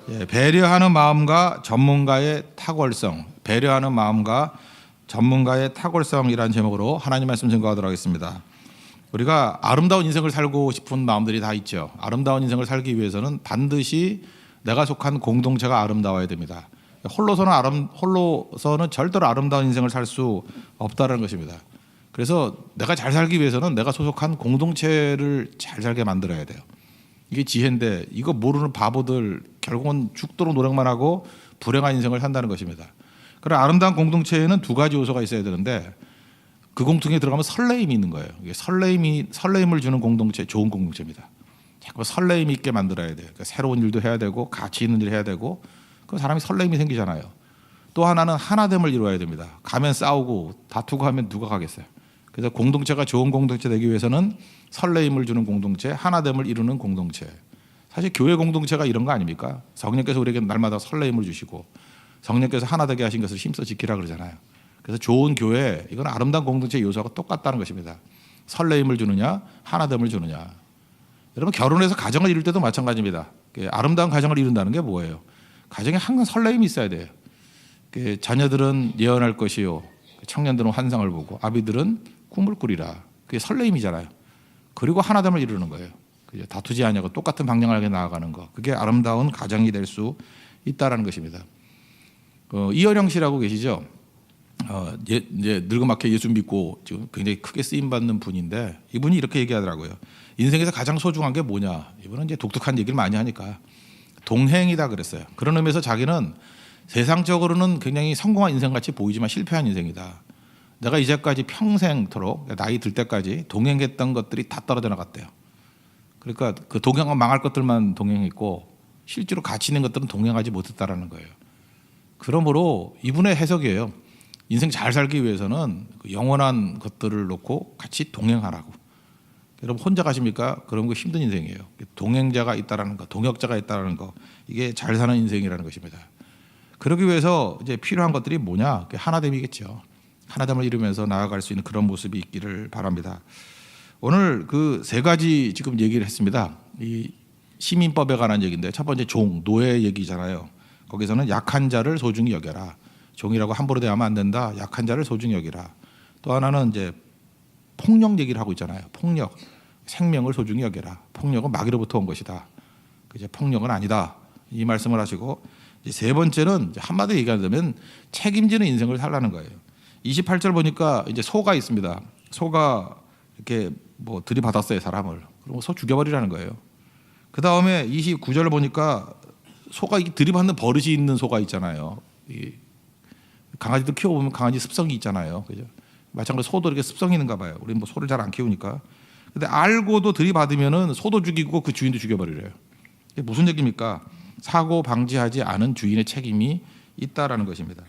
예, 배려하는 마음과 전문가의 탁월성, 배려하는 마음과 전문가의 탁월성이라는 제목으로 하나님 말씀 증거하도록 하겠습니다. 우리가 아름다운 인생을 살고 싶은 마음들이 다 있죠. 아름다운 인생을 살기 위해서는 반드시 내가 속한 공동체가 아름다워야 됩니다. 홀로서는 절대로 아름다운 인생을 살 수 없다는 것입니다. 그래서 내가 잘 살기 위해서는 내가 소속한 공동체를 잘 살게 만들어야 돼요. 이게 지혜인데 이거 모르는 바보들 결국은 죽도록 노력만 하고 불행한 인생을 산다는 것입니다. 그런 아름다운 공동체에는 두 가지 요소가 있어야 되는데 그 공통에 들어가면 설레임이 있는 거예요. 이게 설레임을 주는 공동체, 좋은 공동체입니다. 자꾸 설레임 있게 만들어야 돼요. 그러니까 새로운 일도 해야 되고 가치 있는 일 해야 되고 그럼 사람이 설레임이 생기잖아요. 또 하나는 하나됨을 이루어야 됩니다. 가면 싸우고 다투고 하면 누가 가겠어요. 그래서 공동체가 좋은 공동체 되기 위해서는 설레임을 주는 공동체, 하나됨을 이루는 공동체. 사실 교회 공동체가 이런 거 아닙니까? 성령께서 우리에게 날마다 설레임을 주시고 성령께서 하나 되게 하신 것을 힘써 지키라 그러잖아요. 그래서 좋은 교회, 이건 아름다운 공동체 요소가 똑같다는 것입니다. 설레임을 주느냐, 하나됨을 주느냐. 여러분 결혼해서 가정을 이룰 때도 마찬가지입니다. 아름다운 가정을 이룬다는 게 뭐예요? 가정에 항상 설레임이 있어야 돼요. 자녀들은 예언할 것이요, 청년들은 환상을 보고 아비들은 꿈을 꾸리라. 그게 설레임이잖아요. 그리고 하나됨을 이루는 거예요. 다투지 않냐고 똑같은 방향을 향해 나아가는 거. 그게 아름다운 가정이 될 수 있다라는 것입니다. 이어령 씨라고 계시죠? 이제 늙음악해 예수 믿고 지금 굉장히 크게 쓰임 받는 분인데 이분이 이렇게 얘기하더라고요. 인생에서 가장 소중한 게 뭐냐? 이분은 이제 독특한 얘기를 많이 하니까 동행이다 그랬어요. 그런 의미에서 자기는 세상적으로는 굉장히 성공한 인생 같이 보이지만 실패한 인생이다. 내가 이제까지 평생토록 나이 들 때까지 동행했던 것들이 다 떨어져 나갔대요. 그러니까 그 동행은 망할 것들만 동행했고 실제로 가치 있는 것들은 동행하지 못했다라는 거예요. 그러므로 이분의 해석이에요. 인생 잘 살기 위해서는 영원한 것들을 놓고 같이 동행하라고. 여러분 혼자 가십니까? 그런 거 힘든 인생이에요. 동행자가 있다라는 거, 동역자가 있다라는 거, 이게 잘 사는 인생이라는 것입니다. 그러기 위해서 이제 필요한 것들이 뭐냐? 하나됨이겠죠. 하나됨을 이루면서 나아갈 수 있는 그런 모습이 있기를 바랍니다. 오늘 그 세 가지 지금 얘기를 했습니다. 이 시민법에 관한 얘기인데 첫 번째 노예 얘기잖아요. 거기서는 약한 자를 소중히 여겨라. 종이라고 함부로 대하면 안 된다. 약한 자를 소중히 여기라. 또 하나는 이제 폭력 얘기를 하고 있잖아요. 폭력, 생명을 소중히 여겨라. 폭력은 마귀로부터 온 것이다. 이제 폭력은 아니다. 이 말씀을 하시고 이제 세 번째는 이제 한마디로 얘기하자면 책임지는 인생을 살라는 거예요. 28절 보니까 이제 소가 있습니다. 소가 이렇게 뭐 들이받았어요 사람을. 그리고 소 죽여버리라는 거예요. 그 다음에 29절을 보니까 소가 들이받는 버릇이 있는 소가 있잖아요. 강아지도 키워보면 강아지 습성이 있잖아요. 그죠? 마찬가지로 소도 이렇게 습성이 있는가 봐요. 우리는 뭐 소를 잘 안 키우니까. 근데 알고도 들이받으면은 소도 죽이고 그 주인도 죽여버리래요. 이게 무슨 얘기입니까? 사고 방지하지 않은 주인의 책임이 있다라는 것입니다.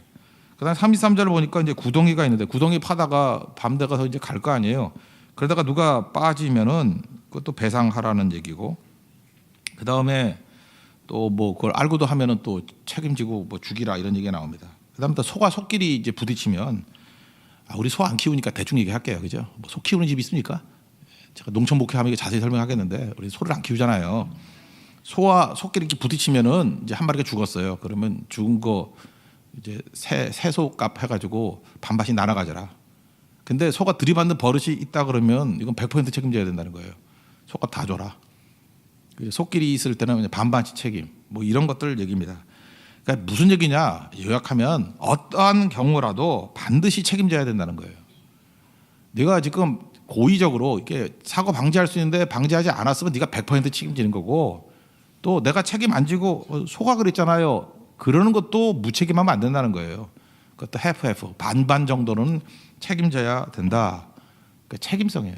그다음 33절을 보니까 이제 구덩이가 있는데 구덩이 파다가 밤 돼가서 이제 갈 거 아니에요. 그러다가 누가 빠지면은 그것도 배상하라는 얘기고. 그 다음에 또 뭐 그걸 알고도 하면은 또 책임지고 뭐 죽이라 이런 얘기가 나옵니다. 그다음에 또 소가 소끼리 이제 부딪히면 우리 소 안 키우니까 대충 얘기할게요, 그죠? 뭐 소 키우는 집 있습니까? 제가 농촌 목회하면 자세히 설명하겠는데 우리 소를 안 키우잖아요. 소와 소끼리 이렇게 부딪히면은 이제 한 마리가 죽었어요. 그러면 죽은 거 이제 새소값 해가지고 반반씩 나눠가져라. 근데 소가 들이받는 버릇이 있다 그러면 이건 100% 책임져야 된다는 거예요. 소가 다 줘라. 소끼리 있을 때는 반반씩 책임. 뭐 이런 것들 얘기입니다. 그러니까 무슨 얘기냐? 요약하면 어떠한 경우라도 반드시 책임져야 된다는 거예요. 네가 지금 고의적으로 이렇게 사고 방지할 수 있는데 방지하지 않았으면 네가 100% 책임지는 거고 또 내가 책임 안 지고 소가 그랬잖아요. 그러는 것도 무책임하면 안 된다는 거예요. 그것도 half 반반 정도는 책임져야 된다. 그러니까 책임성이에요.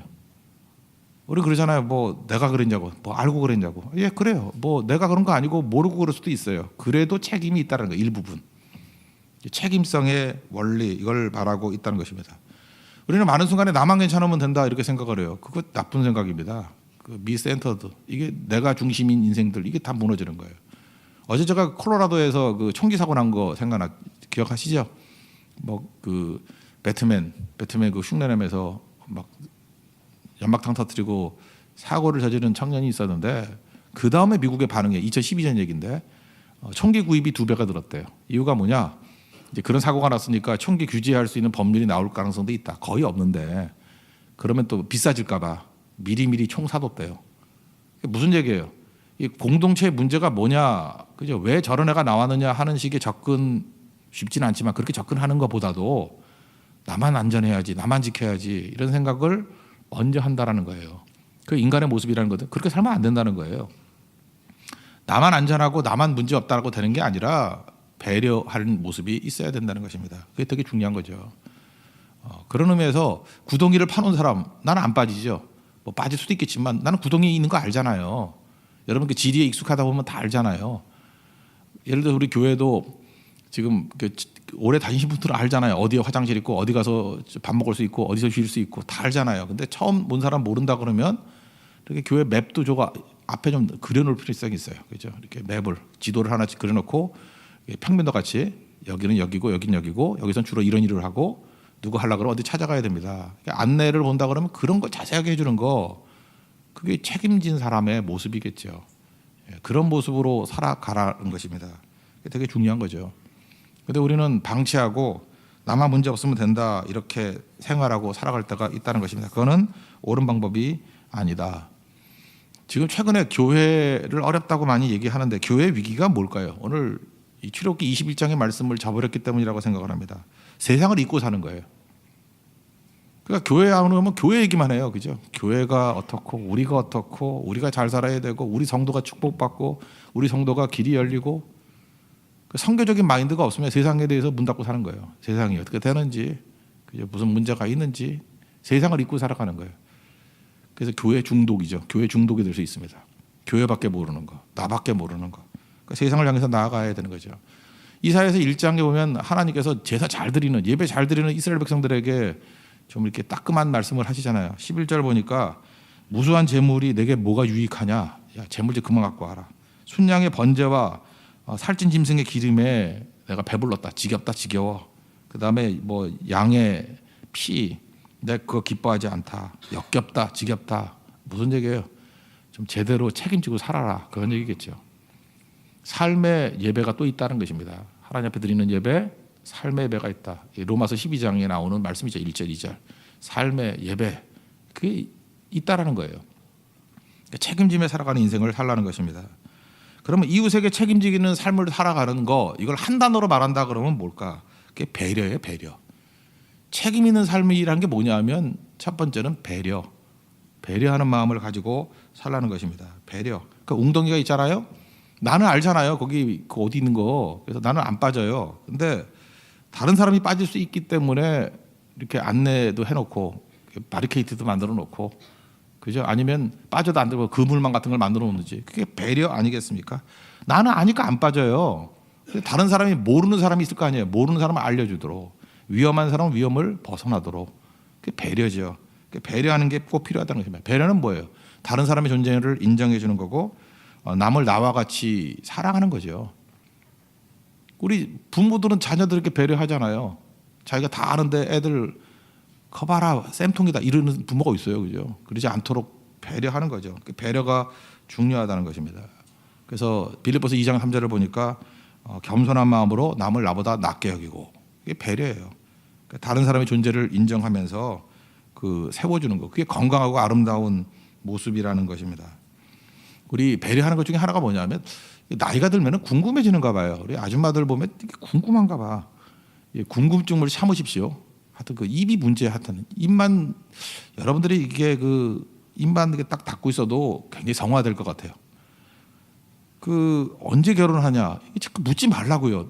우리 그러잖아요. 뭐 내가 그랬냐고, 뭐 알고 그랬냐고. 예, 그래요. 뭐 내가 그런 거 아니고 모르고 그럴 수도 있어요. 그래도 책임이 있다는 거예요. 일부분. 책임성의 원리 이걸 바라고 있다는 것입니다. 우리는 많은 순간에 나만 괜찮으면 된다 이렇게 생각을 해요. 그거 나쁜 생각입니다. 그 미센터드 이게 내가 중심인 인생들 이게 다 무너지는 거예요. 어제 제가 콜로라도에서 그 총기 사고 난 거 기억하시죠? 뭐 그 배트맨 그 흉내내면서 막 연막탄 터뜨리고 사고를 저지른 청년이 있었는데 그 다음에 미국의 반응이 2012년 얘기인데 총기 구입이 2배가 늘었대요. 이유가 뭐냐? 이제 그런 사고가 났으니까 총기 규제할 수 있는 법률이 나올 가능성도 있다. 거의 없는데 그러면 또 비싸질까 봐 미리미리 총 사뒀대요. 무슨 얘기예요? 이 공동체의 문제가 뭐냐? 그죠? 왜 저런 애가 나왔느냐 하는 식의 접근 쉽지는 않지만 그렇게 접근하는 것보다도 나만 안전해야지, 나만 지켜야지 이런 생각을 먼저 한다라는 거예요. 그 인간의 모습이라는 것은 그렇게 살면 안 된다는 거예요. 나만 안전하고 나만 문제 없다고 되는 게 아니라 배려하는 모습이 있어야 된다는 것입니다. 그게 되게 중요한 거죠. 그런 의미에서 구덩이를 파놓은 사람 나는 안 빠지죠. 뭐 빠질 수도 있겠지만 나는 구덩이에 있는 거 알잖아요. 여러분 그 지리에 익숙하다 보면 다 알잖아요. 예를 들어 우리 교회도 지금 오래 다니신 분들은 알잖아요. 어디에 화장실 있고 어디 가서 밥 먹을 수 있고 어디서 쉴 수 있고 다 알잖아요. 근데 처음 본 사람 모른다 그러면 이렇게 교회 맵도 저거 앞에 좀 그려놓을 필요성이 있어요. 그렇죠? 이렇게 맵을 지도를 하나씩 그려놓고 평면도 같이 여기는 여기고 여기는 여기고 여기선 주로 이런 일을 하고 누구 하려고 그러면 어디 찾아가야 됩니다. 그러니까 안내를 본다 그러면 그런 거 자세하게 해주는 거 그게 책임진 사람의 모습이겠죠. 그런 모습으로 살아가라는 것입니다. 그게 되게 중요한 거죠. 근데 우리는 방치하고 나만 문제 없으면 된다 이렇게 생활하고 살아갈 때가 있다는 것입니다. 그거는 옳은 방법이 아니다. 지금 최근에 교회를 어렵다고 많이 얘기하는데 교회 위기가 뭘까요? 오늘 이 출애굽기 21장의 말씀을 저버렸기 때문이라고 생각을 합니다. 세상을 잊고 사는 거예요. 그러니까 교회 안 오면 교회 얘기만 해요. 그죠? 교회가 어떻고 우리가 어떻고 우리가 잘 살아야 되고 우리 성도가 축복받고 우리 성도가 길이 열리고 성교적인 마인드가 없으면 세상에 대해서 문 닫고 사는 거예요. 세상이 어떻게 되는지 그죠? 무슨 문제가 있는지 세상을 잊고 살아가는 거예요. 그래서 교회 중독이죠. 교회 중독이 될 수 있습니다. 교회밖에 모르는 거, 나밖에 모르는 거. 그러니까 세상을 향해서 나아가야 되는 거죠. 이사야서 1장에 보면 하나님께서 제사 잘 드리는 예배 잘 드리는 이스라엘 백성들에게 좀 이렇게 따끔한 말씀을 하시잖아요. 11절 보니까 무수한 재물이 내게 뭐가 유익하냐? 야, 재물 좀 그만 갖고 와라. 순양의 번제와 살찐 짐승의 기름에 내가 배불렀다. 지겹다. 지겨워. 그다음에 뭐 양의 피 내가 그거 기뻐하지 않다. 역겹다. 지겹다. 무슨 얘기예요? 좀 제대로 책임지고 살아라. 그런 얘기겠죠. 삶의 예배가 또 있다는 것입니다. 하나님 앞에 드리는 예배, 삶의 예배가 있다. 로마서 12장에 나오는 말씀이죠. 1절, 2절. 삶의 예배. 그게 있다라는 거예요. 그러니까 책임지며 살아가는 인생을 살라는 것입니다. 그러면 이웃에게 책임지기는 삶을 살아가는 거 이걸 한 단어로 말한다 그러면 뭘까? 그게 배려예요. 배려. 책임 있는 삶이라는 게 뭐냐면 첫 번째는 배려. 배려하는 마음을 가지고 살라는 것입니다. 배려. 그 웅덩이가 있잖아요. 나는 알잖아요. 거기 그 어디 있는 거. 그래서 나는 안 빠져요. 근데 다른 사람이 빠질 수 있기 때문에 이렇게 안내도 해놓고 바리케이트도 만들어 놓고 그죠? 아니면 빠져도 안 되고 그물망 같은 걸 만들어 놓는지 그게 배려 아니겠습니까? 나는 아니까 안 빠져요. 다른 사람이 모르는 사람이 있을 거 아니에요. 모르는 사람을 알려주도록 위험한 사람은 위험을 벗어나도록 그게 배려죠. 배려하는 게 꼭 필요하다는 것입니다. 배려는 뭐예요? 다른 사람의 존재를 인정해 주는 거고 남을 나와 같이 사랑하는 거죠. 우리 부모들은 자녀들에게 배려하잖아요. 자기가 다 아는데 애들 커봐라 쌤통이다 이러는 부모가 있어요. 그죠? 그러지 않도록 배려하는 거죠. 배려가 중요하다는 것입니다. 그래서 빌립보서 2장 3절을 보니까 겸손한 마음으로 남을 나보다 낫게 여기고 이게 배려예요. 다른 사람의 존재를 인정하면서 그 세워주는 거 그게 건강하고 아름다운 모습이라는 것입니다. 우리 배려하는 것 중에 하나가 뭐냐면 나이가 들면 궁금해지는가 봐요. 우리 아줌마들 보면 되게 궁금한가 봐. 궁금증을 참으십시오. 하여튼 그 입이 문제야. 하여튼 입만 여러분들이 이게 그 입만 이렇게 딱 닫고 있어도 굉장히 성화될 것 같아요. 그 언제 결혼하냐 이게 자꾸 묻지 말라고요.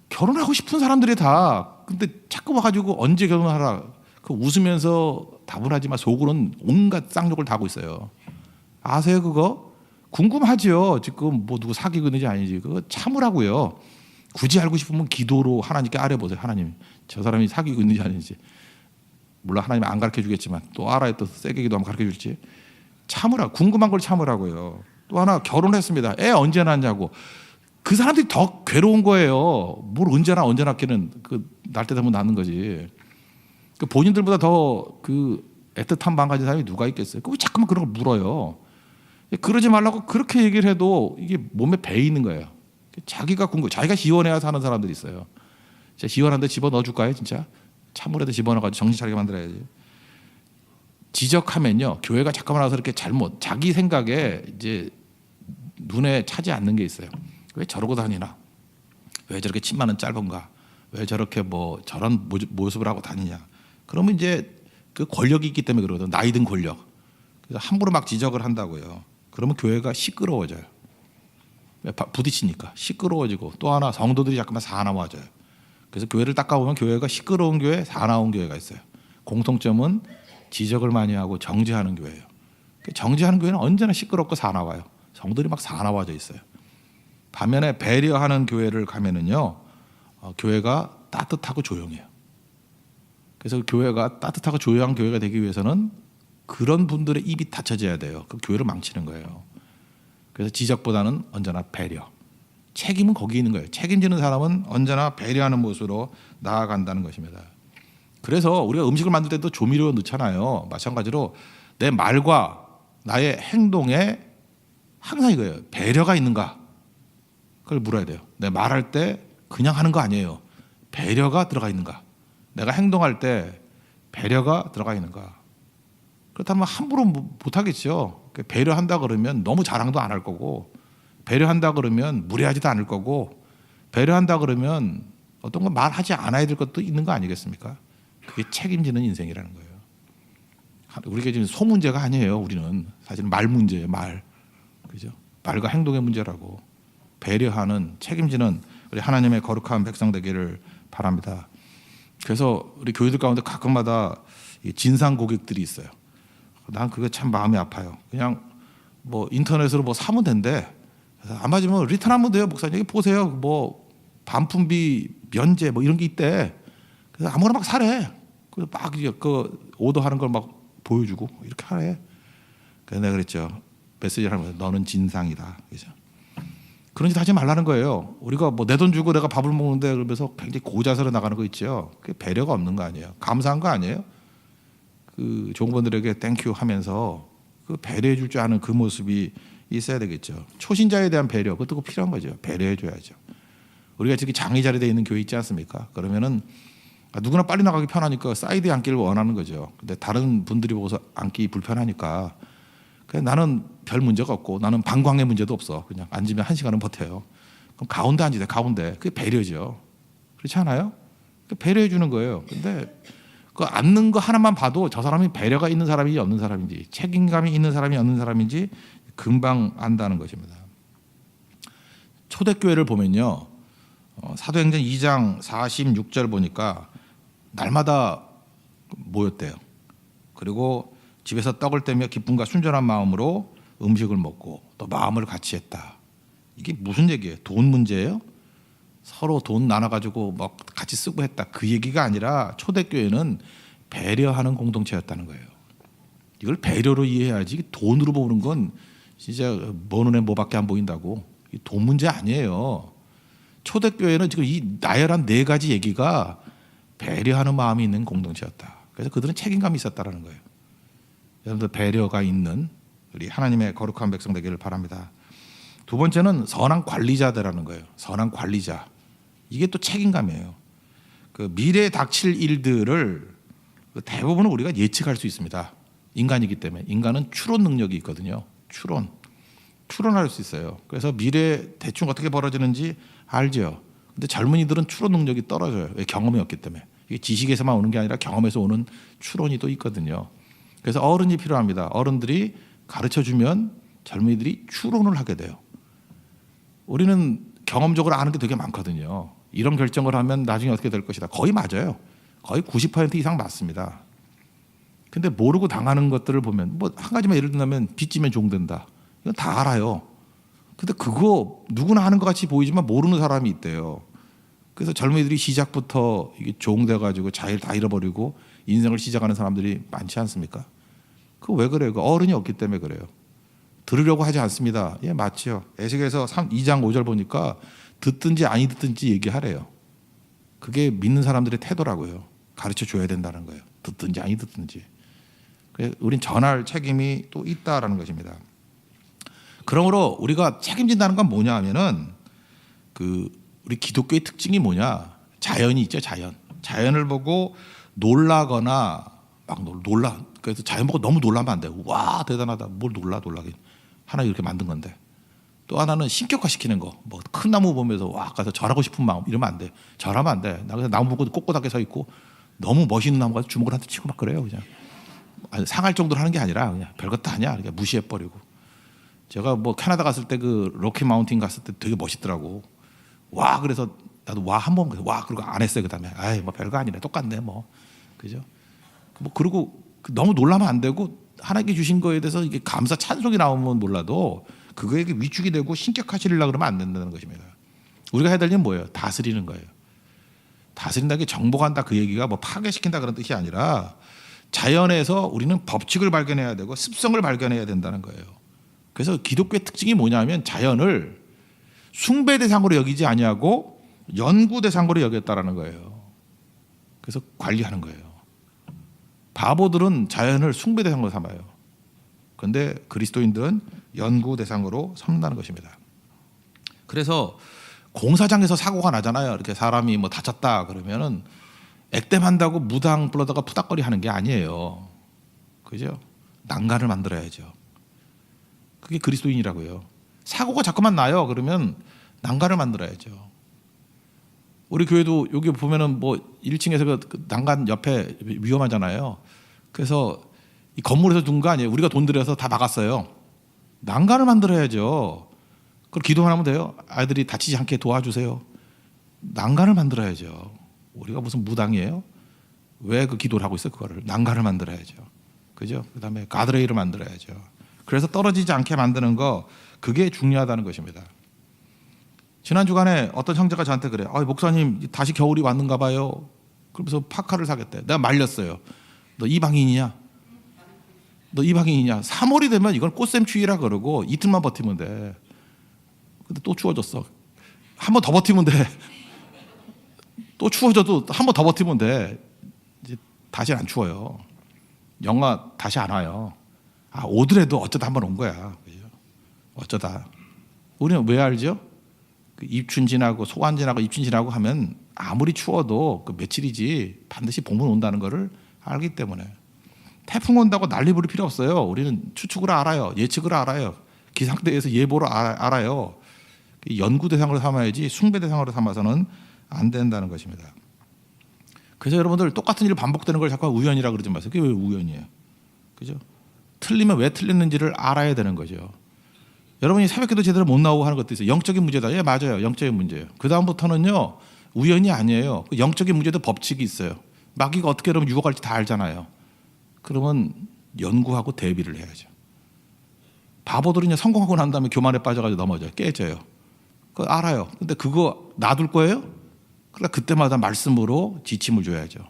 결혼하고 싶은 사람들이 다 근데 자꾸 와가지고 언제 결혼하라 그 웃으면서 답은 하지만 속으로는 온갖 쌍욕을 다 하고 있어요. 아세요 그거? 궁금하죠. 지금 뭐 누구 사귀고 있는지 아닌지 그거 참으라고요. 굳이 알고 싶으면 기도로 하나님께 아뢰보세요. 하나님 저 사람이 사귀고 있는지 아닌지 물론 하나님 안 가르쳐 주겠지만 또 알아야 또 세게 기도하면 가르쳐 줄지 참으라. 궁금한 걸 참으라고요. 또 하나 결혼했습니다. 애 언제 낳냐고 그 사람들이 더 괴로운 거예요. 뭘 언제 낳기는 그 날 때 되면 낳는 거지. 그 본인들보다 더 그 애틋한 마음 가진 사람이 누가 있겠어요. 왜 자꾸만 그런 걸 물어요. 그러지 말라고 그렇게 얘기를 해도 이게 몸에 배 있는 거예요. 자기가 자기가 지원해야 사는 사람들이 있어요. 진짜 지원하는데 집어 넣어줄까요? 진짜 찬물에다 집어넣어가지고 정신 차리게 만들어야지. 지적하면요, 교회가 잠깐만 와서 이렇게 자기 생각에 이제 눈에 차지 않는 게 있어요. 왜 저러고 다니나? 왜 저렇게 치마는 짧은가? 왜 저렇게 저런 모습을 하고 다니냐? 그러면 이제 그 권력이 있기 때문에 그러거든. 나이 든 권력. 그래서 함부로 막 지적을 한다고요. 그러면 교회가 시끄러워져요. 부딪히니까 시끄러워지고, 또 하나 성도들이 잠깐만 사나워져요. 그래서 교회를 닦아보면 교회가 시끄러운 교회, 사나운 교회가 있어요. 공통점은 지적을 많이 하고 정죄하는 교회예요. 정죄하는 교회는 언제나 시끄럽고 사나워요. 성도들이 막 사나워져 있어요. 반면에 배려하는 교회를 가면은요, 교회가 따뜻하고 조용해요. 그래서 교회가 따뜻하고 조용한 교회가 되기 위해서는 그런 분들의 입이 닫혀져야 돼요. 그 교회를 망치는 거예요. 그래서 지적보다는 언제나 배려. 책임은 거기 있는 거예요. 책임지는 사람은 언제나 배려하는 모습으로 나아간다는 것입니다. 그래서 우리가 음식을 만들 때도 조미료 넣잖아요. 마찬가지로 내 말과 나의 행동에 항상 이거예요. 배려가 있는가? 그걸 물어야 돼요. 내 말할 때 그냥 하는 거 아니에요. 배려가 들어가 있는가? 내가 행동할 때 배려가 들어가 있는가? 그렇다면 함부로 못 하겠죠. 배려한다 그러면 너무 자랑도 안 할 거고, 배려한다 그러면 무례하지도 않을 거고, 배려한다 그러면 어떤 거 말하지 않아야 될 것도 있는 거 아니겠습니까? 그게 책임지는 인생이라는 거예요. 우리가 지금 소 문제가 아니에요. 우리는 사실 말 문제예요. 말, 그죠? 말과 행동의 문제라고. 배려하는, 책임지는 우리 하나님의 거룩한 백성 되기를 바랍니다. 그래서 우리 교회들 가운데 가끔마다 진상 고객들이 있어요. 난 그게 참 마음이 아파요. 그냥 인터넷으로 사면 된대. 그래서 안 맞으면 리턴하면 돼요. 목사님 여기 보세요. 반품비 면제 이런 게 있대. 그래서 아무거나 막 사래. 그래서 막 그 오더하는 걸 막 보여주고 이렇게 하래. 그래서 내가 그랬죠. 메시지를 하면서 너는 진상이다. 그죠? 그런 짓 하지 말라는 거예요. 우리가 내 돈 주고 내가 밥을 먹는데 그러면서 굉장히 고자세로 나가는 거 있죠. 그게 배려가 없는 거 아니에요. 감사한 거 아니에요. 그 종업원들에게 땡큐 하면서 그 배려해 줄 줄 아는 그 모습이 있어야 되겠죠. 초신자에 대한 배려, 그것도 꼭 필요한 거죠. 배려해 줘야죠. 우리가 저기 장의 자리에 있는 교회 있지 않습니까? 그러면은 누구나 빨리 나가기 편하니까 사이드에 앉기를 원하는 거죠. 근데 다른 분들이 보고서 앉기 불편하니까 그냥 나는 별 문제가 없고, 나는 방광의 문제도 없어. 그냥 앉으면 1시간은 버텨요. 그럼 가운데 앉으세요. 가운데. 그게 배려죠. 그렇지 않아요? 배려해 주는 거예요. 근데 그 앉는 거 하나만 봐도 저 사람이 배려가 있는 사람인지 없는 사람인지, 책임감이 있는 사람이 없는 사람인지 금방 안다는 것입니다. 초대교회를 보면요, 사도행전 2장 46절 보니까 날마다 모였대요. 그리고 집에서 떡을 떼며 기쁨과 순전한 마음으로 음식을 먹고 또 마음을 같이 했다. 이게 무슨 얘기예요? 돈 문제예요? 서로 돈 나눠가지고 막 같이 쓰고 했다. 그 얘기가 아니라 초대교회는 배려하는 공동체였다는 거예요. 이걸 배려로 이해해야지, 돈으로 보는 건 진짜 먼 눈에 뭐밖에 안 보인다고. 돈 문제 아니에요. 초대교회는 지금 이 나열한 4가지 얘기가 배려하는 마음이 있는 공동체였다. 그래서 그들은 책임감이 있었다는 거예요. 여러분들 배려가 있는 우리 하나님의 거룩한 백성 되기를 바랍니다. 두 번째는 선한 관리자들라는 거예요. 선한 관리자. 이게 또 책임감이에요. 그 미래에 닥칠 일들을 대부분은 우리가 예측할 수 있습니다. 인간이기 때문에. 인간은 추론 능력이 있거든요. 추론할 수 있어요. 그래서 미래에 대충 어떻게 벌어지는지 알죠. 근데 젊은이들은 추론 능력이 떨어져요. 왜? 경험이 없기 때문에. 이게 지식에서만 오는 게 아니라 경험에서 오는 추론이 또 있거든요. 그래서 어른이 필요합니다. 어른들이 가르쳐주면 젊은이들이 추론을 하게 돼요. 우리는 경험적으로 아는 게 되게 많거든요. 이런 결정을 하면 나중에 어떻게 될 것이다. 거의 맞아요. 거의 90% 이상 맞습니다. 근데 모르고 당하는 것들을 보면 한 가지만 예를 들면 빚지면 종된다. 이건 다 알아요. 근데 그거 누구나 하는 것 같이 보이지만 모르는 사람이 있대요. 그래서 젊은이들이 시작부터 이게 종돼가지고 자기를 다 잃어버리고 인생을 시작하는 사람들이 많지 않습니까? 그거 왜 그래요? 그 어른이 없기 때문에 그래요. 들으려고 하지 않습니다. 예, 맞죠. 에스겔서 2장 5절 보니까 듣든지 아니 듣든지 얘기하래요. 그게 믿는 사람들의 태도라고요. 가르쳐 줘야 된다는 거예요. 듣든지 아니 듣든지. 그래서 우린 전할 책임이 또 있다라는 것입니다. 그러므로 우리가 책임진다는 건 뭐냐 하면은 우리 기독교의 특징이 뭐냐? 자연이 있죠, 자연. 자연을 보고 놀라거나 막 놀라. 그래서 자연 보고 너무 놀라면 안 돼. 와 대단하다. 뭘 놀라긴. 하나 이렇게 만든 건데. 또 하나는 신격화시키는 거. 뭐 큰 나무 보면서 와 가서 절하고 싶은 마음 이러면 안 돼. 절하면 안 돼. 나 그래서 나무 보고 꼿꼿하게 서 있고 너무 멋있는 나무 가서 주먹을 한 대 치고 막 그래요, 그냥. 아니, 상할 정도로 하는 게 아니라 그냥 별것도 아니야. 그냥 무시해 버리고. 제가 뭐 캐나다 갔을 때 그 로키 마운틴 갔을 때 되게 멋있더라고. 와 그래서 나도 와 한 번 와 그러고 안 했어요. 그다음에 아이 뭐 별거 아니네. 똑같네 뭐. 그죠? 뭐 그리고 너무 놀라면 안 되고 하나님께 주신 거에 대해서 이게 감사 찬송이 나오면 몰라도 그거에 위축이 되고 신격화시키려고 그러면 안 된다는 것입니다. 우리가 해야 될 일은 뭐예요? 다스리는 거예요. 다스린다는 게 정복한다 그 얘기가 뭐 파괴시킨다 그런 뜻이 아니라 자연에서 우리는 법칙을 발견해야 되고 습성을 발견해야 된다는 거예요. 그래서 기독교의 특징이 뭐냐면 자연을 숭배 대상으로 여기지 아니하고 연구 대상으로 여겼다라는 거예요. 그래서 관리하는 거예요. 바보들은 자연을 숭배 대상으로 삼아요. 그런데 그리스도인들은 연구 대상으로 삼는다는 것입니다. 그래서 공사장에서 사고가 나잖아요. 이렇게 사람이 뭐 다쳤다 그러면은 액땜한다고 무당 불러다가 푸닥거리 하는 게 아니에요. 그죠? 난간을 만들어야죠. 그게 그리스도인이라고요. 사고가 자꾸만 나요. 그러면 난간을 만들어야죠. 우리 교회도 여기 보면은 뭐 1층에서 그 난간 옆에 위험하잖아요. 그래서 이 건물에서 둔 거 아니에요. 우리가 돈 들여서 다 막았어요. 난간을 만들어야죠. 그걸 기도만 하면 돼요. 아이들이 다치지 않게 도와주세요. 난간을 만들어야죠. 우리가 무슨 무당이에요? 왜 그 기도를 하고 있어요? 그거를 난간을 만들어야죠. 그죠? 그다음에 가드레일을 만들어야죠. 그래서 떨어지지 않게 만드는 거 그게 중요하다는 것입니다. 지난 주간에 어떤 형제가 저한테 그래. 목사님 다시 겨울이 왔는가 봐요. 그러면서 파카를 사겠대. 내가 말렸어요. 너 이방인이냐? 너 이방인이냐? 3월이 되면 이건 꽃샘추위라 그러고 이틀만 버티면 돼. 근데 또 추워졌어. 한 번 더 버티면 돼. 또 추워져도 한 번 더 버티면 돼. 이제 다시 안 추워요. 영하 다시 안 와요. 오더라도 어쩌다 한 번 온 거야. 그죠? 어쩌다. 우리는 왜 알죠? 그 입춘 지나고 소환 지나고 입춘 지나고 하면 아무리 추워도 그 며칠이지 반드시 봄은 온다는 것을 알기 때문에. 태풍 온다고 난리 부릴 필요 없어요. 우리는 추측으로 알아요. 예측으로 알아요. 기상대에서 예보로 알아요. 연구 대상으로 삼아야지 숭배 대상으로 삼아서는 안 된다는 것입니다. 그래서 여러분들 똑같은 일 반복되는 걸 자꾸 우연이라 그러지 마세요. 그게 왜 우연이에요? 그죠? 틀리면 왜 틀렸는지를 알아야 되는 거죠. 여러분이 새벽기도 제대로 못 나오고 하는 것도 있어요. 영적인 문제다. 예, 맞아요. 영적인 문제예요. 그 다음부터는요 우연이 아니에요. 영적인 문제도 법칙이 있어요. 마귀가 어떻게 여러분 유혹할지 다 알잖아요. 그러면 연구하고 대비를 해야죠. 바보들은 그냥 성공하고 난 다음에 교만에 빠져가지고 넘어져요. 깨져요. 그거 알아요. 근데 그거 놔둘 거예요? 그러니까 그때마다 말씀으로 지침을 줘야죠.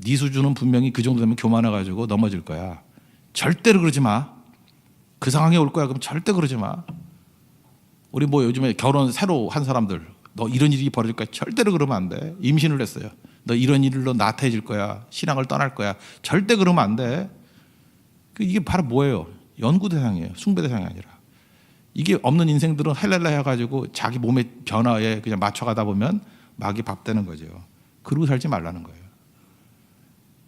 네 수준은 분명히 그 정도 되면 교만해가지고 넘어질 거야. 절대로 그러지 마. 그 상황에 올 거야. 그럼 절대 그러지 마. 우리 뭐 요즘에 결혼 새로 한 사람들 너 이런 일이 벌어질 거야. 절대로 그러면 안 돼. 임신을 했어요. 너 이런 일로 나태해질 거야. 신앙을 떠날 거야. 절대 그러면 안 돼. 이게 바로 뭐예요? 연구 대상이에요. 숭배 대상이 아니라. 이게 없는 인생들은 헬렐라 해가지고 자기 몸의 변화에 그냥 맞춰가다 보면 막이 밥 되는 거죠. 그러고 살지 말라는 거예요.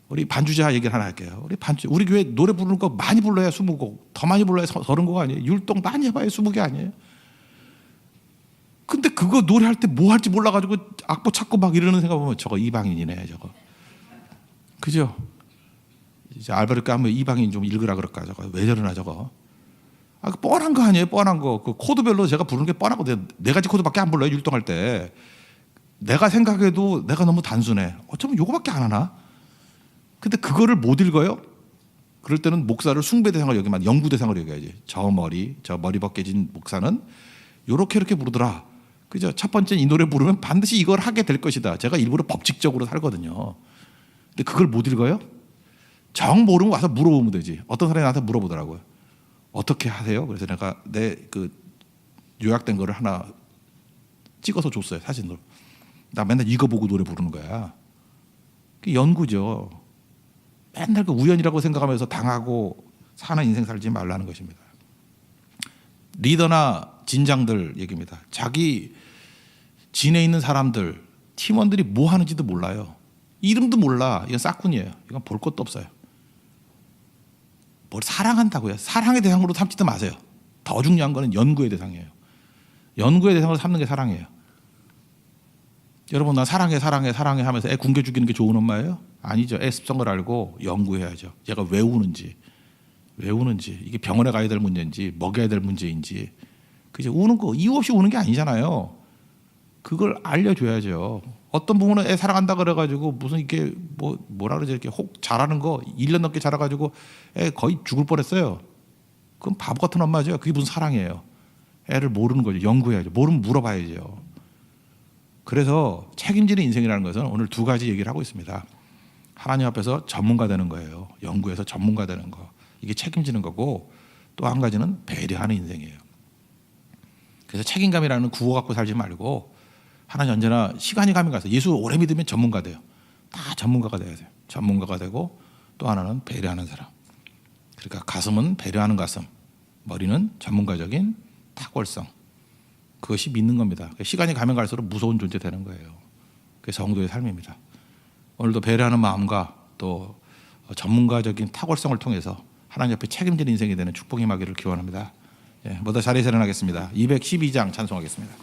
우리 반주자 얘기를 하나 할게요. 우리 교회 노래 부르는 거 많이 불러야 20곡, 더 많이 불러야 30곡 아니에요. 율동 많이 해봐야 20곡이 아니에요. 근데 그거 노래할 때 뭐 할지 몰라가지고 악보 찾고 막 이러는 생각 보면 저거 이방인이네 저거. 그죠? 이제 알바르가 하면 이방인 좀 읽으라 그럴까 저거. 왜 저러나 저거. 뻔한 거 아니에요. 뻔한 거. 그 코드별로 제가 부르는 게 뻔하고 네 가지 코드밖에 안 불러요. 율동할 때. 내가 생각해도 내가 너무 단순해. 어쩌면 요거밖에 안 하나? 근데 그거를 못 읽어요? 그럴 때는 목사를 숭배 대상으로 여기만 연구 대상으로 여겨야지. 저 머리 벗겨진 목사는 요렇게 이렇게 부르더라. 그죠? 첫 번째 이 노래 부르면 반드시 이걸 하게 될 것이다. 제가 일부러 법칙적으로 살거든요. 근데 그걸 못 읽어요? 정 모르면 와서 물어보면 되지. 어떤 사람이 나한테 물어보더라고요. 어떻게 하세요? 그래서 내가 내 그 요약된 거를 하나 찍어서 줬어요. 사진으로. 나 맨날 이거 보고 노래 부르는 거야. 그게 연구죠. 맨날 그 우연이라고 생각하면서 당하고 사는 인생 살지 말라는 것입니다. 리더나 진장들 얘기입니다. 자기 진에 있는 사람들, 팀원들이 뭐 하는지도 몰라요. 이름도 몰라. 이건 싹군이에요. 이건 볼 것도 없어요. 뭘 사랑한다고요? 사랑의 대상으로 삼지도 마세요. 더 중요한 거는 연구의 대상이에요. 연구의 대상으로 삼는 게 사랑이에요. 여러분, 나 사랑해 하면서 애 굶겨 죽이는 게 좋은 엄마예요? 아니죠. 애 습성을 알고 연구해야죠. 얘가 왜 우는지 이게 병원에 가야 될 문제인지 먹여야 될 문제인지. 그죠? 우는 거 이유 없이 우는 게 아니잖아요. 그걸 알려줘야죠. 어떤 부모는 애 사랑한다 그래가지고 무슨 이게 뭐라 그러지, 이렇게 혹 자라는 거 1년 넘게 자라가지고 애 거의 죽을 뻔했어요. 그건 바보 같은 엄마죠. 그게 무슨 사랑이에요. 애를 모르는 거죠. 연구해야죠. 모르면 물어봐야죠. 그래서 책임지는 인생이라는 것은 오늘 두 가지 얘기를 하고 있습니다. 하나님 앞에서 전문가 되는 거예요. 연구해서 전문가 되는 거. 이게 책임지는 거고, 또 한 가지는 배려하는 인생이에요. 그래서 책임감이라는 구호 갖고 살지 말고 하나님 언제나 시간이 가면 가서 예수 오래 믿으면 전문가 돼요. 다 전문가가 돼야 돼요. 전문가가 되고, 또 하나는 배려하는 사람. 그러니까 가슴은 배려하는 가슴, 머리는 전문가적인 탁월성. 그것이 믿는 겁니다. 시간이 가면 갈수록 무서운 존재 되는 거예요. 그게 성도의 삶입니다. 오늘도 배려하는 마음과 또 전문가적인 탁월성을 통해서 하나님 앞에 책임지는 인생이 되는 축복이 임하기를 기원합니다. 모두 자리에 일어나겠습니다. 212장 찬송하겠습니다.